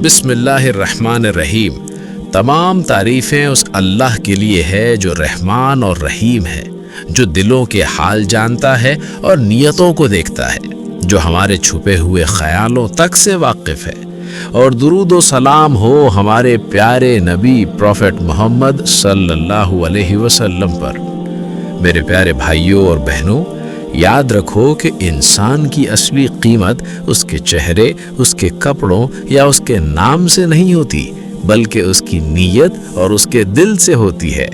بسم اللہ الرحمن الرحیم۔ تمام تعریفیں اس اللہ کے لیے ہے جو رحمان اور رحیم ہے، جو دلوں کے حال جانتا ہے اور نیتوں کو دیکھتا ہے، جو ہمارے چھپے ہوئے خیالوں تک سے واقف ہے۔ اور درود و سلام ہو ہمارے پیارے نبی پروفٹ محمد صلی اللہ علیہ وسلم پر۔ میرے پیارے بھائیوں اور بہنوں، یاد رکھو کہ انسان کی اصلی قیمت اس کے چہرے، اس کے کپڑوں یا اس کے نام سے نہیں ہوتی، بلکہ اس کی نیت اور اس کے دل سے ہوتی ہے۔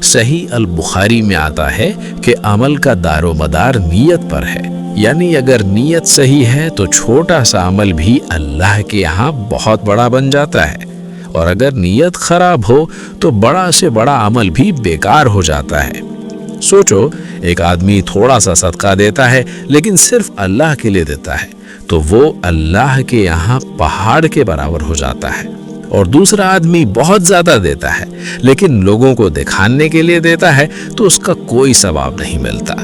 صحیح البخاری میں آتا ہے کہ عمل کا دار و مدار نیت پر ہے، یعنی اگر نیت صحیح ہے تو چھوٹا سا عمل بھی اللہ کے یہاں بہت بڑا بن جاتا ہے، اور اگر نیت خراب ہو تو بڑا سے بڑا عمل بھی بیکار ہو جاتا ہے۔ سوچو، ایک آدمی تھوڑا سا صدقہ دیتا ہے لیکن صرف اللہ کے لیے دیتا ہے تو وہ اللہ کے یہاں پہاڑ کے برابر ہو جاتا ہے، اور دوسرا آدمی بہت زیادہ دیتا ہے لیکن لوگوں کو دکھانے کے لیے دیتا ہے تو اس کا کوئی ثواب نہیں ملتا۔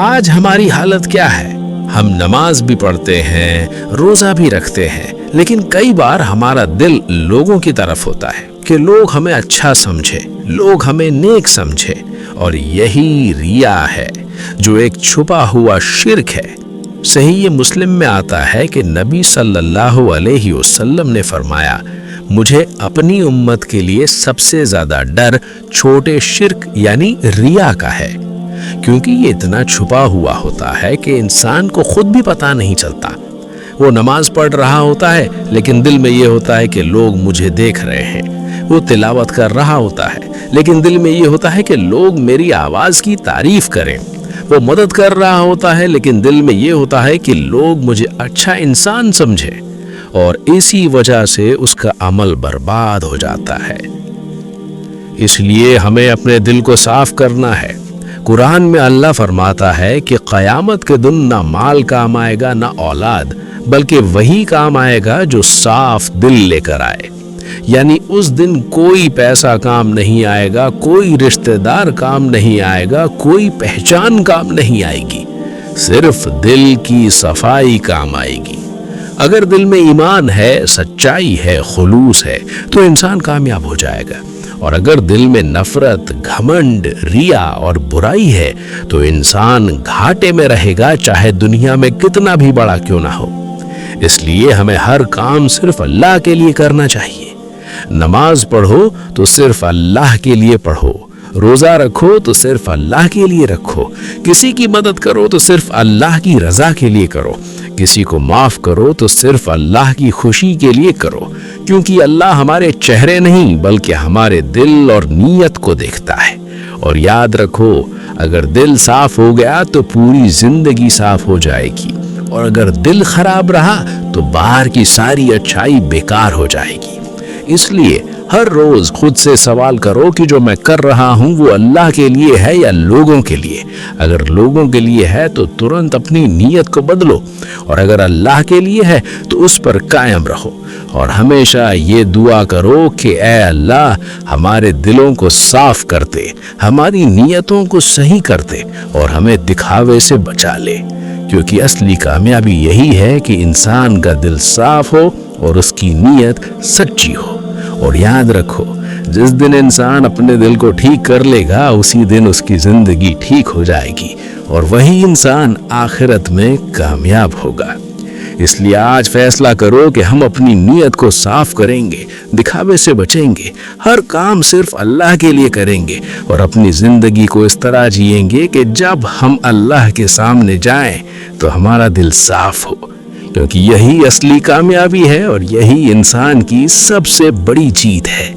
آج ہماری حالت کیا ہے؟ ہم نماز بھی پڑھتے ہیں، روزہ بھی رکھتے ہیں، لیکن کئی بار ہمارا دل لوگوں کی طرف ہوتا ہے کہ لوگ ہمیں اچھا سمجھے، لوگ ہمیں نیک سمجھے، اور یہی ریا ہے جو ایک چھپا ہوا شرک ہے۔ صحیح مسلم میں آتا ہے کہ نبی صلی اللہ علیہ وسلم نے فرمایا، مجھے اپنی امت کے لیے سب سے زیادہ ڈر چھوٹے شرک یعنی ریا کا ہے، کیونکہ یہ اتنا چھپا ہوا ہوتا ہے کہ انسان کو خود بھی پتہ نہیں چلتا۔ وہ نماز پڑھ رہا ہوتا ہے لیکن دل میں یہ ہوتا ہے کہ لوگ مجھے دیکھ رہے ہیں۔ وہ تلاوت کر رہا ہوتا ہے لیکن دل میں یہ ہوتا ہے کہ لوگ میری آواز کی تعریف کریں۔ وہ مدد کر رہا ہوتا ہے لیکن دل میں یہ ہوتا ہے کہ لوگ مجھے اچھا انسان سمجھے، اور اسی وجہ سے اس کا عمل برباد ہو جاتا ہے۔ اس لیے ہمیں اپنے دل کو صاف کرنا ہے۔ قرآن میں اللہ فرماتا ہے کہ قیامت کے دن نہ مال کام آئے گا نہ اولاد، بلکہ وہی کام آئے گا جو صاف دل لے کر آئے۔ یعنی اس دن کوئی پیسہ کام نہیں آئے گا، کوئی رشتہ دار کام نہیں آئے گا، کوئی پہچان کام نہیں آئے گی، صرف دل کی صفائی کام آئے گی۔ اگر دل میں ایمان ہے، سچائی ہے، خلوص ہے تو انسان کامیاب ہو جائے گا، اور اگر دل میں نفرت، گھمنڈ، ریا اور برائی ہے تو انسان گھاٹے میں رہے گا، چاہے دنیا میں کتنا بھی بڑا کیوں نہ ہو۔ اس لیے ہمیں ہر کام صرف اللہ کے لیے کرنا چاہیے۔ نماز پڑھو تو صرف اللہ کے لیے پڑھو، روزہ رکھو تو صرف اللہ کے لیے رکھو، کسی کی مدد کرو تو صرف اللہ کی رضا کے لیے کرو، کسی کو معاف کرو تو صرف اللہ کی خوشی کے لیے کرو، کیونکہ اللہ ہمارے چہرے نہیں بلکہ ہمارے دل اور نیت کو دیکھتا ہے۔ اور یاد رکھو، اگر دل صاف ہو گیا تو پوری زندگی صاف ہو جائے گی، اور اگر دل خراب رہا تو باہر کی ساری اچھائی بیکار ہو جائے گی۔ اس لیے ہر روز خود سے سوال کرو کہ جو میں کر رہا ہوں وہ اللہ کے لیے ہے یا لوگوں کے لیے۔ اگر لوگوں کے لیے ہے تو ترنت اپنی نیت کو بدلو، اور اگر اللہ کے لیے ہے تو اس پر قائم رہو، اور ہمیشہ یہ دعا کرو کہ اے اللہ ہمارے دلوں کو صاف کرتے، ہماری نیتوں کو صحیح کرتے، اور ہمیں دکھاوے سے بچا لے، کیونکہ اصلی کامیابی یہی ہے کہ انسان کا دل صاف ہو اور اس کی نیت سچی ہو۔ اور یاد رکھو، جس دن انسان اپنے دل کو ٹھیک کر لے گا اسی دن اس کی زندگی ٹھیک ہو جائے گی، اور وہی انسان آخرت میں کامیاب ہوگا۔ اس لیے آج فیصلہ کرو کہ ہم اپنی نیت کو صاف کریں گے، دکھاوے سے بچیں گے، ہر کام صرف اللہ کے لیے کریں گے، اور اپنی زندگی کو اس طرح جئیں گے کہ جب ہم اللہ کے سامنے جائیں تو ہمارا دل صاف ہو، کیونکہ یہی اصلی کامیابی ہے اور یہی انسان کی سب سے بڑی جیت ہے۔